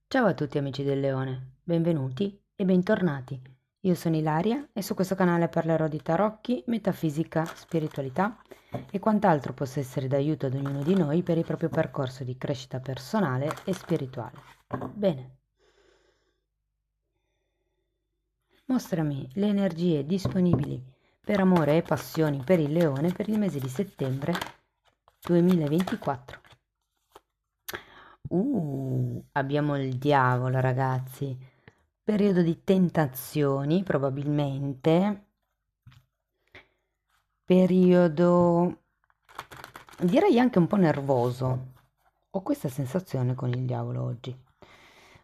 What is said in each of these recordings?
Ciao a tutti amici del Leone, benvenuti e bentornati. Io sono Ilaria e su questo canale parlerò di tarocchi, metafisica, spiritualità e quant'altro possa essere d'aiuto ad ognuno di noi per il proprio percorso di crescita personale e spirituale. Bene, mostrami le energie disponibili per amore e passioni per il Leone per il mese di settembre 2024. Abbiamo il diavolo, ragazzi. Periodo di tentazioni, probabilmente. Periodo, direi anche un po' nervoso. Ho questa sensazione con il diavolo oggi.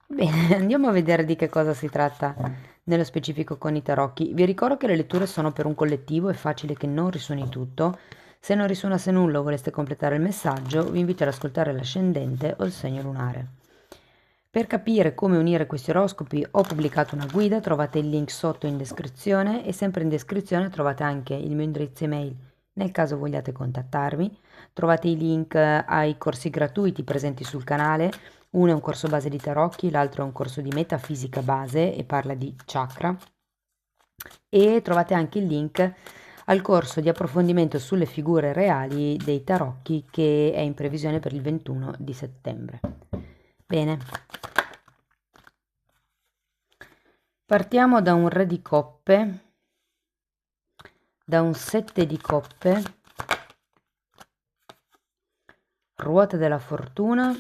Bene, andiamo a vedere di che cosa si tratta nello specifico con i tarocchi. Vi ricordo che le letture sono per un collettivo, è facile che non risuoni tutto. Se non risuonasse nulla o voleste completare il messaggio, vi invito ad ascoltare l'ascendente o il segno lunare. Per capire come unire questi oroscopi ho pubblicato una guida, trovate il link sotto in descrizione e sempre in descrizione trovate anche il mio indirizzo email nel caso vogliate contattarmi. Trovate i link ai corsi gratuiti presenti sul canale, uno è un corso base di tarocchi, l'altro è un corso di metafisica base e parla di chakra e trovate anche il link al corso di approfondimento sulle figure reali dei tarocchi che è in previsione per il 21 di settembre. Bene, partiamo da un re di coppe, da un 7 di coppe, ruota della fortuna,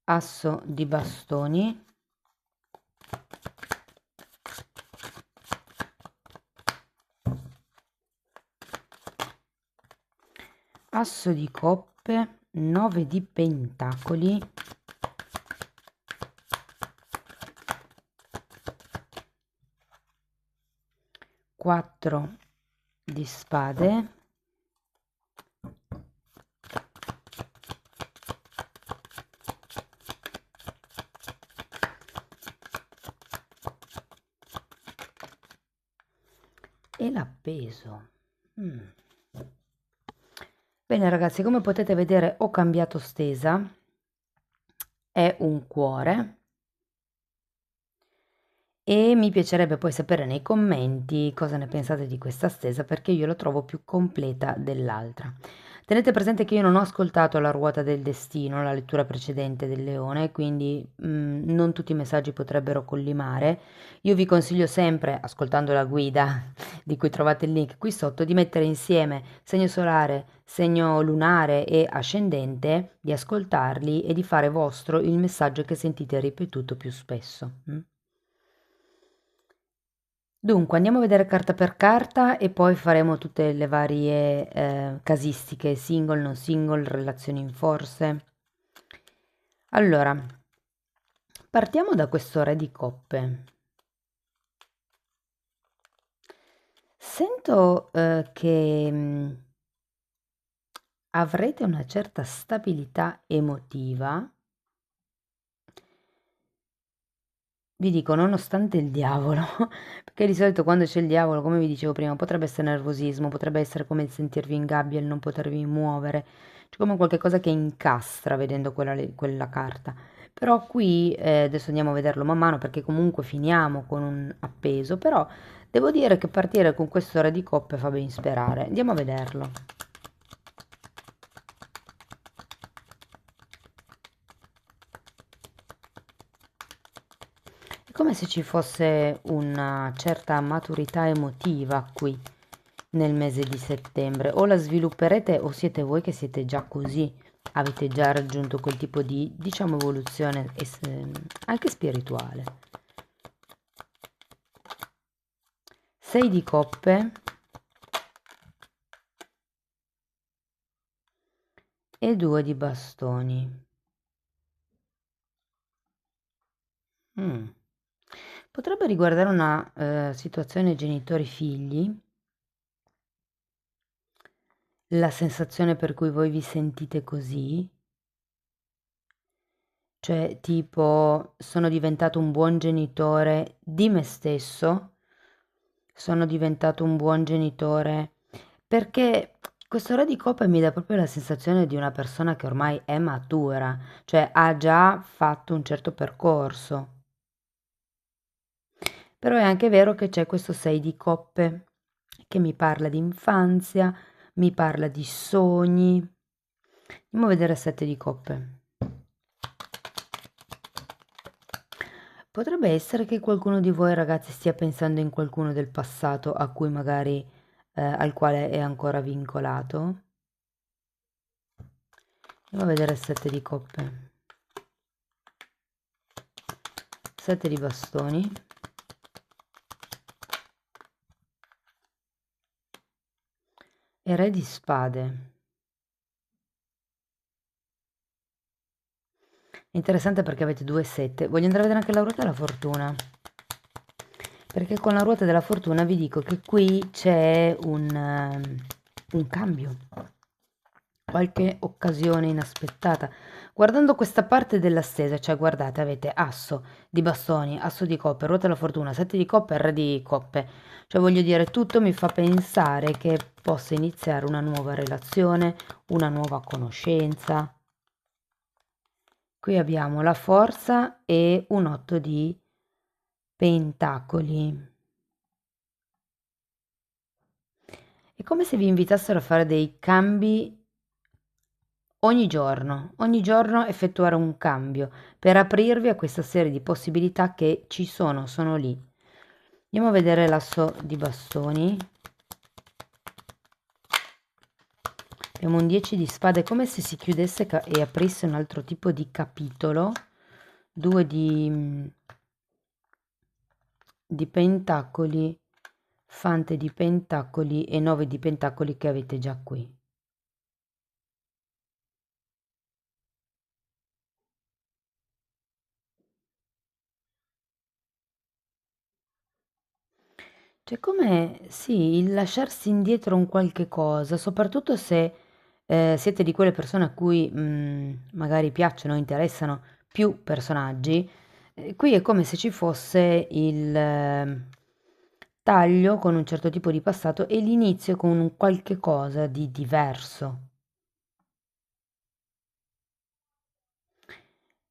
asso di bastoni, asso di coppe, 9 di pentacoli, 4 di spade, e l'appeso. Bene ragazzi, come potete vedere ho cambiato stesa, è un cuore e mi piacerebbe poi sapere nei commenti cosa ne pensate di questa stesa perché io la trovo più completa dell'altra. Tenete presente che io non ho ascoltato la ruota del destino, la lettura precedente del leone, quindi non tutti i messaggi potrebbero collimare. Io vi consiglio sempre, ascoltando la guida di cui trovate il link qui sotto, di mettere insieme segno solare, segno lunare e ascendente, di ascoltarli e di fare vostro il messaggio che sentite ripetuto più spesso. Dunque, andiamo a vedere carta per carta e poi faremo tutte le varie casistiche, single, non single, relazioni in forze. Allora, partiamo da questo re di coppe. Sento che avrete una certa stabilità emotiva. Vi dico, nonostante il diavolo, perché di solito quando c'è il diavolo, come vi dicevo prima, potrebbe essere nervosismo, potrebbe essere come il sentirvi in gabbia e il non potervi muovere, c'è come qualche cosa che incastra vedendo quella carta. Però qui, adesso andiamo a vederlo man mano perché comunque finiamo con un appeso, però devo dire che partire con questo re di coppe fa ben sperare. Andiamo a vederlo. È come se ci fosse una certa maturità emotiva qui nel mese di settembre. O la svilupperete o siete voi che siete già così, avete già raggiunto quel tipo di, diciamo, evoluzione anche spirituale. 6 di coppe e 2 di bastoni. Mm. Potrebbe riguardare una situazione genitori-figli, la sensazione per cui voi vi sentite così, cioè tipo sono diventato un buon genitore di me stesso, sono diventato un buon genitore perché Questo re di coppe mi dà proprio la sensazione di una persona che ormai è matura, cioè ha già fatto un certo percorso. Però è anche vero che c'è questo 6 di coppe che mi parla di infanzia, mi parla di sogni. Andiamo a vedere il 7 di coppe. Potrebbe essere che qualcuno di voi ragazzi stia pensando in qualcuno del passato a cui magari al quale è ancora vincolato. Andiamo a vedere il 7 di coppe. 7 di bastoni. E re di spade. È interessante perché avete 2 7. Voglio andare a vedere anche la ruota della fortuna. Perché con la ruota della fortuna vi dico che qui c'è un cambio, qualche occasione inaspettata. Guardando questa parte della stesa, cioè guardate, avete asso di bastoni, asso di coppe, ruota della fortuna, 7 di coppe e re di coppe. Cioè voglio dire, tutto mi fa pensare che possa iniziare una nuova relazione, una nuova conoscenza. Qui abbiamo la forza e un 8 di pentacoli. È come se vi invitassero a fare dei cambi ogni giorno effettuare un cambio per aprirvi a questa serie di possibilità che ci sono lì. Andiamo a vedere l'asso di bastoni. Abbiamo un 10 di spade, come se si chiudesse e aprisse un altro tipo di capitolo. 2 di pentacoli, fante di pentacoli e 9 di pentacoli che avete già qui. Cioè come sì, il lasciarsi indietro un qualche cosa, soprattutto se siete di quelle persone a cui magari piacciono, interessano più personaggi, qui è come se ci fosse il taglio con un certo tipo di passato e l'inizio con un qualche cosa di diverso.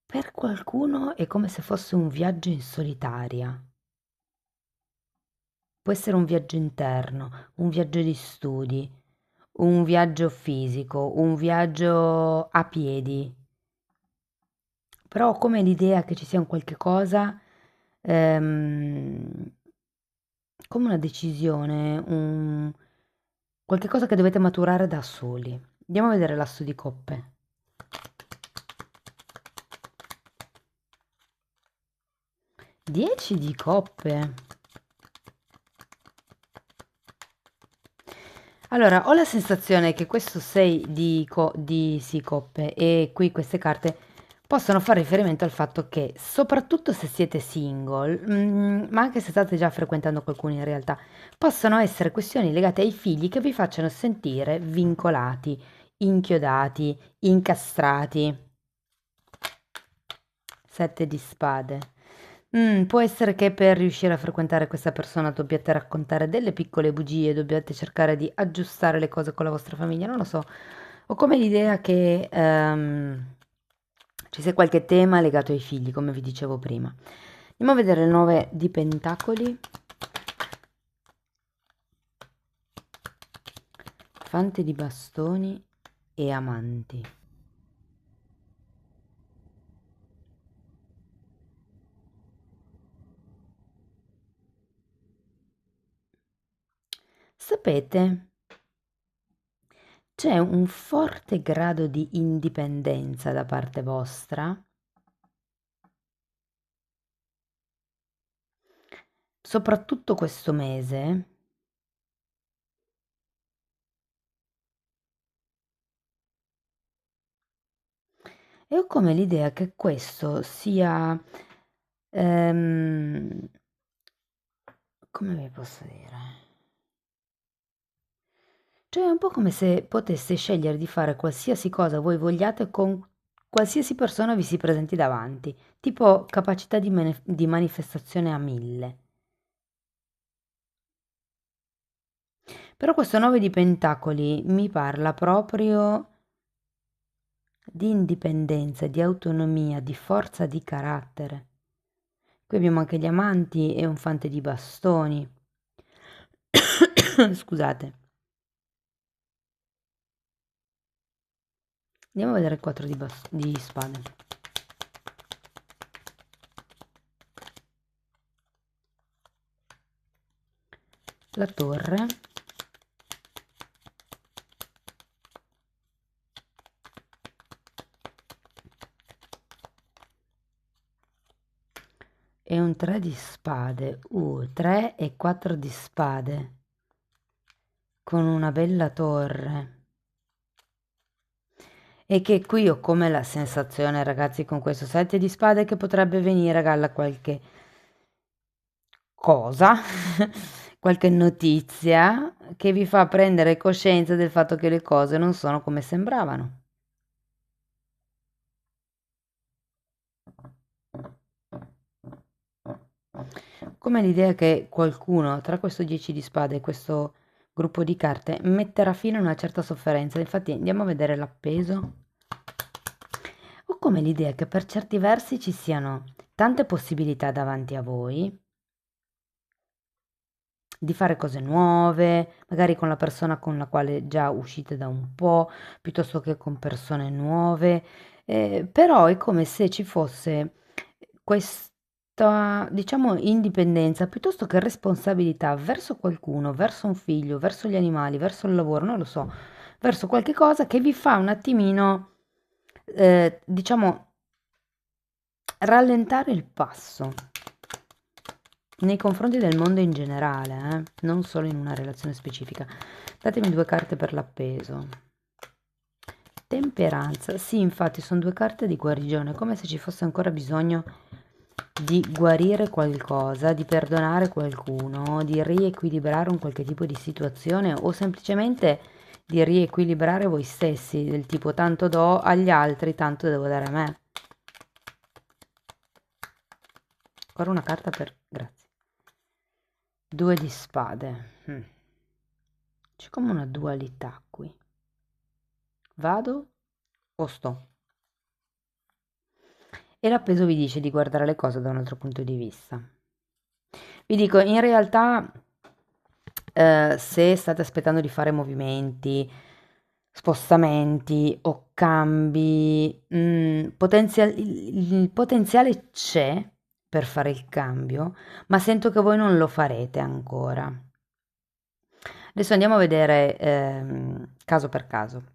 Per qualcuno è come se fosse un viaggio in solitaria. Può essere un viaggio interno, un viaggio di studi, un viaggio fisico, un viaggio a piedi, però ho come l'idea che ci sia un qualche cosa, ehm, come una decisione, qualche cosa che dovete maturare da soli. Andiamo a vedere l'asso di coppe. Dieci di coppe. Allora, ho la sensazione che questo 6 di sì, coppe e qui queste carte possono fare riferimento al fatto che, soprattutto se siete single, ma anche se state già frequentando qualcuno in realtà, possono essere questioni legate ai figli che vi facciano sentire vincolati, inchiodati, incastrati. 7 di spade. Può essere che per riuscire a frequentare questa persona dobbiate raccontare delle piccole bugie, dobbiate cercare di aggiustare le cose con la vostra famiglia, non lo so. Ho come l'idea che ci sia qualche tema legato ai figli, come vi dicevo prima. Andiamo a vedere il 9 di pentacoli. Fante di bastoni e amanti. Sapete, c'è un forte grado di indipendenza da parte vostra, soprattutto questo mese, e ho come l'idea che questo sia, ehm, come vi posso dire? Cioè è un po' come se poteste scegliere di fare qualsiasi cosa voi vogliate con qualsiasi persona vi si presenti davanti, tipo capacità di manifestazione a 1000. Però questo 9 di pentacoli mi parla proprio di indipendenza, di autonomia, di forza di carattere. Qui abbiamo anche gli amanti e un fante di bastoni. Scusate. Andiamo a vedere il 4 di spade. La torre. E un 3 di spade. 3 e 4 di spade. Con una bella torre. E che qui ho come la sensazione, ragazzi, con questo 7 di spade che potrebbe venire a galla qualche cosa, qualche notizia che vi fa prendere coscienza del fatto che le cose non sono come sembravano. Come l'idea che qualcuno tra questo 10 di spade e questo gruppo di carte metterà fine a una certa sofferenza. Infatti andiamo a vedere l'appeso. Ho come l'idea che per certi versi ci siano tante possibilità davanti a voi di fare cose nuove, magari con la persona con la quale già uscite da un po', piuttosto che con persone nuove, però è come se ci fosse questa, diciamo, indipendenza piuttosto che responsabilità verso qualcuno, verso un figlio, verso gli animali, verso il lavoro, non lo so, verso qualche cosa che vi fa un attimino, diciamo, rallentare il passo nei confronti del mondo in generale, non solo in una relazione specifica. Datemi 2 carte per l'appeso. Temperanza. Sì, infatti sono 2 carte di guarigione, come se ci fosse ancora bisogno di guarire qualcosa, di perdonare qualcuno, di riequilibrare un qualche tipo di situazione o semplicemente di riequilibrare voi stessi, del tipo tanto do agli altri, tanto devo dare a me. Ancora una carta per... grazie. 2 di spade. C'è come una dualità qui. Vado o sto? E l'appeso vi dice di guardare le cose da un altro punto di vista. Vi dico, in realtà, se state aspettando di fare movimenti, spostamenti o cambi, il potenziale c'è per fare il cambio, ma sento che voi non lo farete ancora. Adesso andiamo a vedere caso per caso.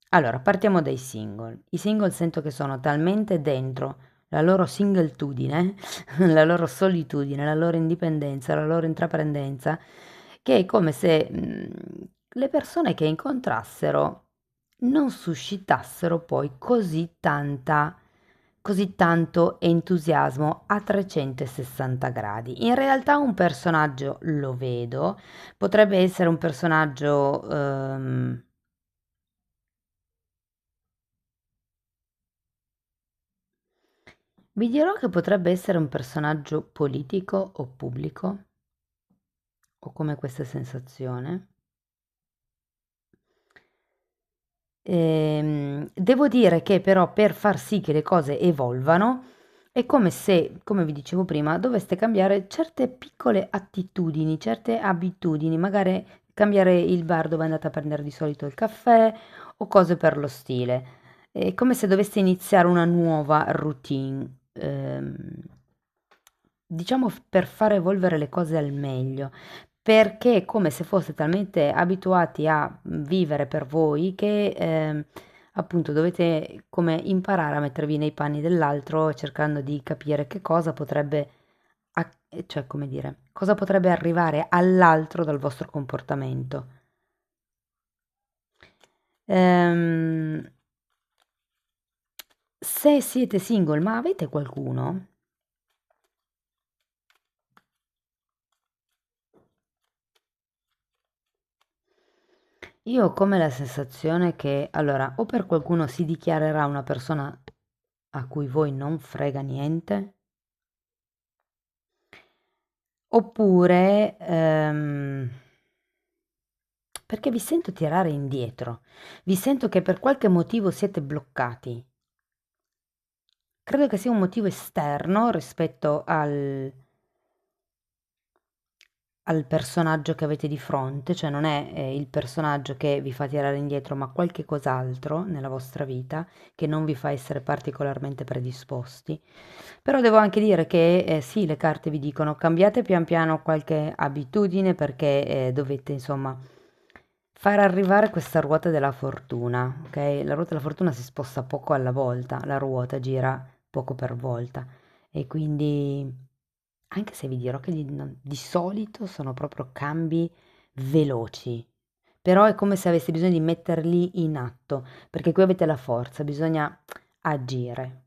Allora, partiamo dai single. I single sento che sono talmente dentro la loro singletudine, la loro solitudine, la loro indipendenza, la loro intraprendenza, che è come se le persone che incontrassero non suscitassero poi così tanto entusiasmo a 360 gradi. In realtà un personaggio lo vedo, potrebbe essere un personaggio vi dirò che potrebbe essere un personaggio politico o pubblico, ho come questa sensazione. Devo dire che però per far sì che le cose evolvano è come se, come vi dicevo prima, doveste cambiare certe piccole attitudini, certe abitudini, magari cambiare il bar dove andate a prendere di solito il caffè o cose per lo stile. È come se doveste iniziare una nuova routine, diciamo per far evolvere le cose al meglio, perché è come se foste talmente abituati a vivere per voi che appunto dovete come imparare a mettervi nei panni dell'altro cercando di capire che cosa potrebbe, cioè come dire, cosa potrebbe arrivare all'altro dal vostro comportamento. Ehm, Se siete single ma avete qualcuno, io ho come la sensazione che, allora, o per qualcuno si dichiarerà una persona a cui voi non frega niente, oppure, perché vi sento tirare indietro, vi sento che per qualche motivo siete bloccati. Credo che sia un motivo esterno rispetto al personaggio che avete di fronte, cioè non è il personaggio che vi fa tirare indietro, ma qualche cos'altro nella vostra vita che non vi fa essere particolarmente predisposti. Però devo anche dire che sì, le carte vi dicono cambiate pian piano qualche abitudine perché dovete insomma far arrivare questa ruota della fortuna, ok? La ruota della fortuna si sposta poco alla volta, la ruota gira poco per volta e quindi anche se vi dirò che di solito sono proprio cambi veloci, però è come se aveste bisogno di metterli in atto, perché qui avete la forza, bisogna agire.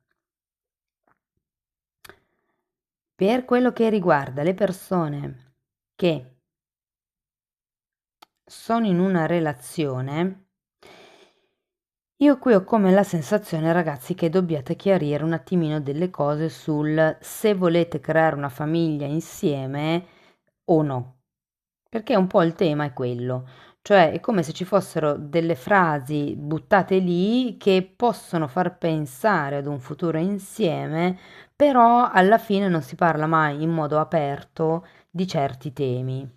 Per quello che riguarda le persone che sono in una relazione, io qui ho come la sensazione, ragazzi, che dobbiate chiarire un attimino delle cose sul se volete creare una famiglia insieme o no. Perché un po' il tema è quello, cioè è come se ci fossero delle frasi buttate lì che possono far pensare ad un futuro insieme, però alla fine non si parla mai in modo aperto di certi temi.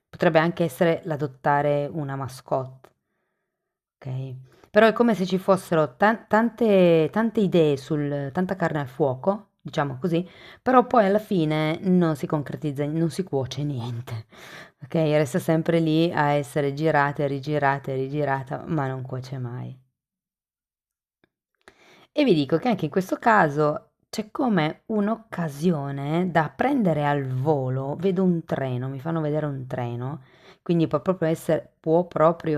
Potrebbe anche essere l'adottare una mascotte, ok? Però è come se ci fossero tante idee tanta carne al fuoco, diciamo così, però poi alla fine non si concretizza, non si cuoce niente, ok? Resta sempre lì a essere girata, rigirata e rigirata, ma non cuoce mai. E vi dico che anche in questo caso c'è come un'occasione da prendere al volo. Vedo un treno, mi fanno vedere un treno, quindi può proprio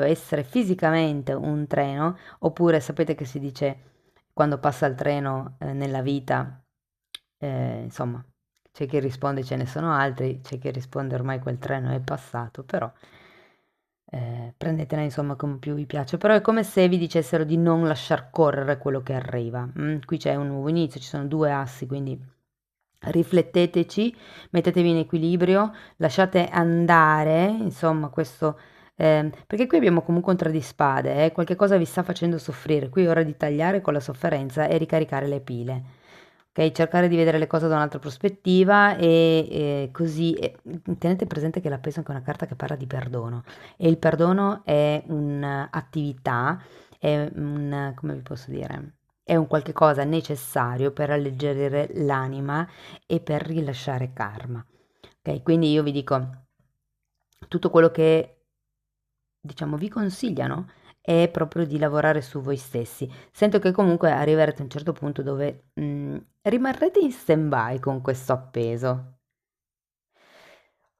essere fisicamente un treno, oppure sapete che si dice quando passa il treno nella vita, insomma, c'è chi risponde ce ne sono altri, c'è chi risponde ormai quel treno è passato, però prendetela insomma come più vi piace, però è come se vi dicessero di non lasciar correre quello che arriva. Qui c'è un nuovo inizio, ci sono due assi, quindi rifletteteci, mettetevi in equilibrio, lasciate andare, insomma, questo. Perché qui abbiamo comunque un tre di spade, qualche cosa vi sta facendo soffrire, qui è ora di tagliare con la sofferenza e ricaricare le pile. Ok, cercare di vedere le cose da un'altra prospettiva e così tenete presente che la peso è anche una carta che parla di perdono e il perdono è un'attività, è un, come vi posso dire, è un qualche cosa necessario per alleggerire l'anima e per rilasciare karma. Ok, quindi io vi dico tutto quello che diciamo vi consigliano è proprio di lavorare su voi stessi. Sento che comunque arriverete a un certo punto dove rimarrete in stand-by con questo appeso.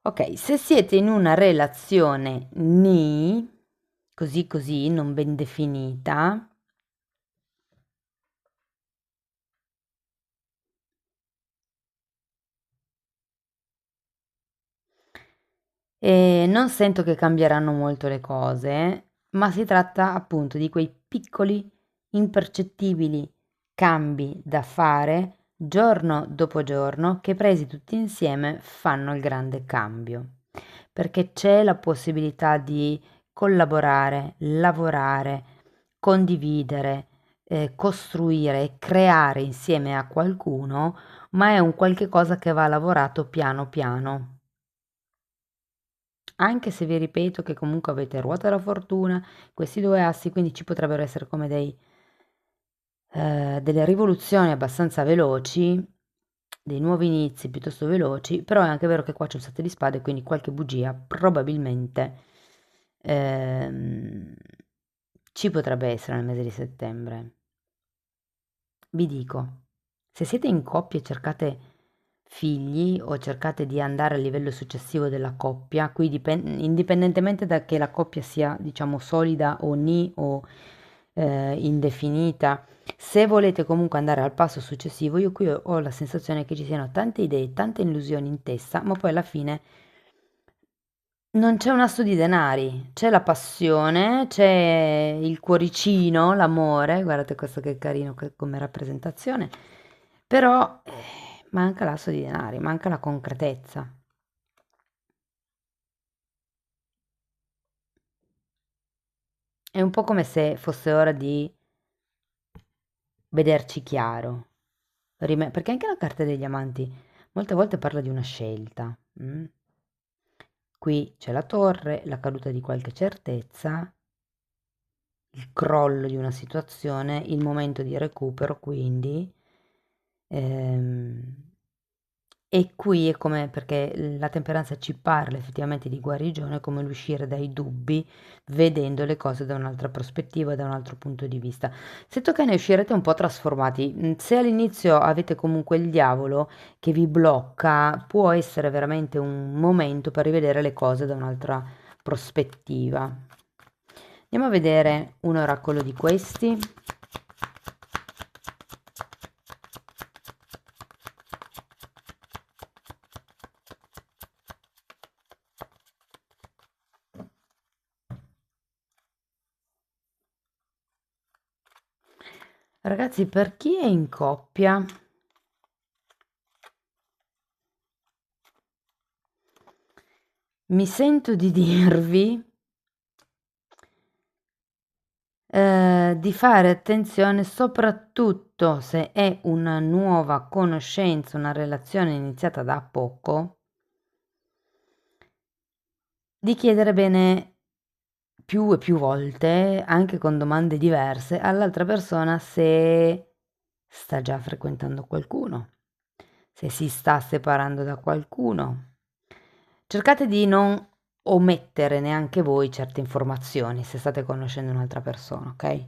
Ok, se siete in una relazione ni, così così, non ben definita, non sento che cambieranno molto le cose, ma si tratta appunto di quei piccoli, impercettibili cambi da fare giorno dopo giorno che presi tutti insieme fanno il grande cambio. Perché c'è la possibilità di collaborare, lavorare, condividere, costruire e creare insieme a qualcuno, ma è un qualche cosa che va lavorato piano piano. Anche se vi ripeto che comunque avete ruota della fortuna, questi due assi, quindi ci potrebbero essere come delle rivoluzioni abbastanza veloci, dei nuovi inizi piuttosto veloci, però è anche vero che qua c'è un 7 di spade, quindi qualche bugia probabilmente ehm, ci potrebbe essere nel mese di settembre. Vi dico, se siete in coppia e cercate figli o cercate di andare al livello successivo della coppia, qui indipendentemente da che la coppia sia, diciamo, solida o ni o indefinita, se volete comunque andare al passo successivo, io qui ho la sensazione che ci siano tante idee, tante illusioni in testa, ma poi alla fine non c'è un asso di denari, c'è la passione, c'è il cuoricino, l'amore, guardate questo che carino come rappresentazione, però manca l'asso di denari, manca la concretezza. È un po' come se fosse ora di vederci chiaro. Perché anche la carta degli amanti molte volte parla di una scelta. Qui c'è la torre, la caduta di qualche certezza, il crollo di una situazione, il momento di recupero, quindi. Ehm, e qui è come perché la temperanza ci parla effettivamente di guarigione, come l'uscire dai dubbi, vedendo le cose da un'altra prospettiva, da un altro punto di vista. Sento che ne uscirete un po' trasformati. Se all'inizio avete comunque il diavolo che vi blocca, può essere veramente un momento per rivedere le cose da un'altra prospettiva. Andiamo a vedere un oracolo di questi. Ragazzi, per chi è in coppia, mi sento di dirvi di fare attenzione soprattutto se è una nuova conoscenza, una relazione iniziata da poco, di chiedere bene più e più volte, anche con domande diverse, all'altra persona se sta già frequentando qualcuno, se si sta separando da qualcuno. Cercate di non omettere neanche voi certe informazioni se state conoscendo un'altra persona, ok?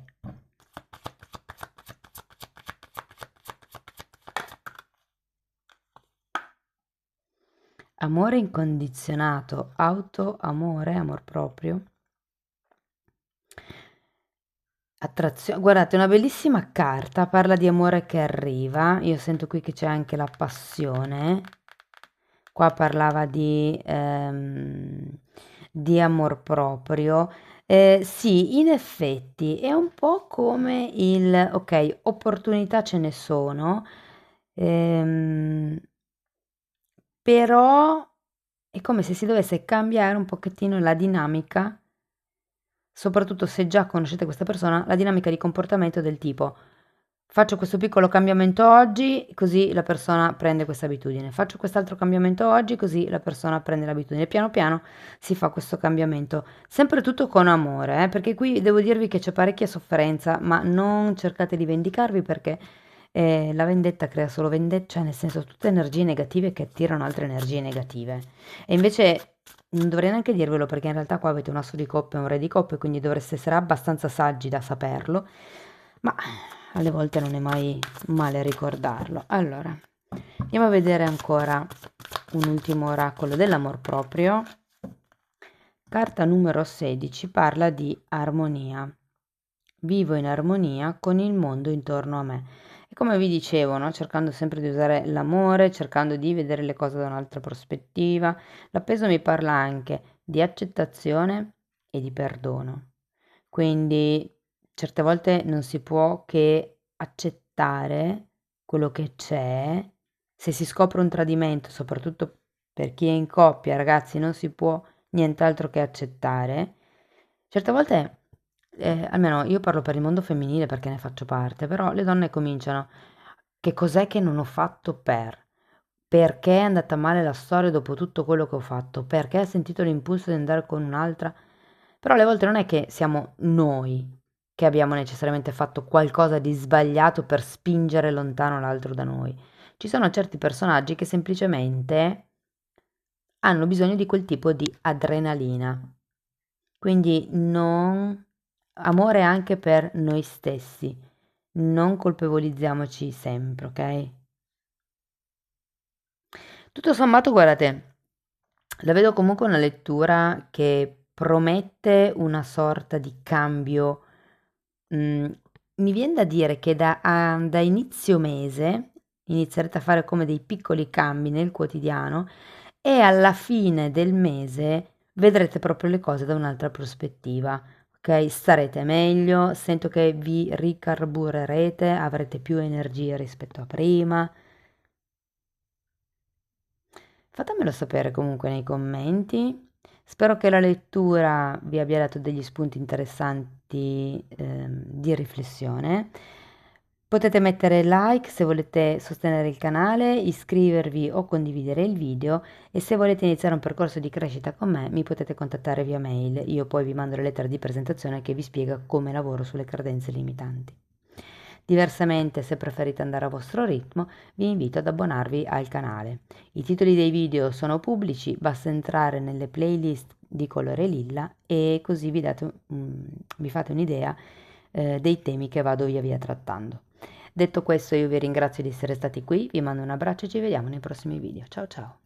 Amore incondizionato, auto-amore, amor proprio. Attrazione, guardate, una bellissima carta, parla di amore che arriva. Io sento qui che c'è anche la passione. Qua parlava di amor proprio. Sì, in effetti è un po' come il, ok, opportunità ce ne sono, ehm, però è come se si dovesse cambiare un pochettino la dinamica, soprattutto se già conoscete questa persona, la dinamica di comportamento del tipo faccio questo piccolo cambiamento oggi, così la persona prende questa abitudine, faccio quest'altro cambiamento oggi, così la persona prende l'abitudine. Piano piano si fa questo cambiamento, sempre tutto con amore, perché qui devo dirvi che c'è parecchia sofferenza, ma non cercate di vendicarvi perché la vendetta crea solo vendetta, cioè nel senso tutte energie negative che attirano altre energie negative. E invece non dovrei neanche dirvelo perché in realtà qua avete un asso di coppe e un re di coppe, quindi dovreste essere abbastanza saggi da saperlo, ma alle volte non è mai male ricordarlo. Allora, andiamo a vedere ancora un ultimo oracolo dell'amor proprio. Carta numero 16 parla di armonia. Vivo in armonia con il mondo intorno a me. E come vi dicevo, no? Cercando sempre di usare l'amore, cercando di vedere le cose da un'altra prospettiva. L'appeso mi parla anche di accettazione e di perdono. Quindi certe volte non si può che accettare quello che c'è. Se si scopre un tradimento, soprattutto per chi è in coppia, ragazzi, non si può nient'altro che accettare. Certe volte, almeno io parlo per il mondo femminile perché ne faccio parte, però le donne cominciano, che cos'è che non ho fatto per? Perché è andata male la storia dopo tutto quello che ho fatto? Perché ho sentito l'impulso di andare con un'altra? Però alle volte non è che siamo noi che abbiamo necessariamente fatto qualcosa di sbagliato per spingere lontano l'altro da noi. Ci sono certi personaggi che semplicemente hanno bisogno di quel tipo di adrenalina. Quindi non amore anche per noi stessi. Non colpevolizziamoci sempre, ok? Tutto sommato, guardate, la vedo comunque una lettura che promette una sorta di cambio. Mm, mi viene da dire che da inizio mese inizierete a fare come dei piccoli cambi nel quotidiano e alla fine del mese vedrete proprio le cose da un'altra prospettiva. Ok, starete meglio, sento che vi ricarburerete, avrete più energie rispetto a prima. Fatemelo sapere comunque nei commenti. Spero che la lettura vi abbia dato degli spunti interessanti spunti di riflessione. Potete mettere like se volete sostenere il canale, iscrivervi o condividere il video, e se volete iniziare un percorso di crescita con me mi potete contattare via mail, io poi vi mando la lettera di presentazione che vi spiega come lavoro sulle credenze limitanti. Diversamente, se preferite andare a vostro ritmo, vi invito ad abbonarvi al canale. I titoli dei video sono pubblici, basta entrare nelle playlist di colore lilla e così vi fate un'idea dei temi che vado via via trattando. Detto questo, io vi ringrazio di essere stati qui, vi mando un abbraccio e ci vediamo nei prossimi video. Ciao ciao!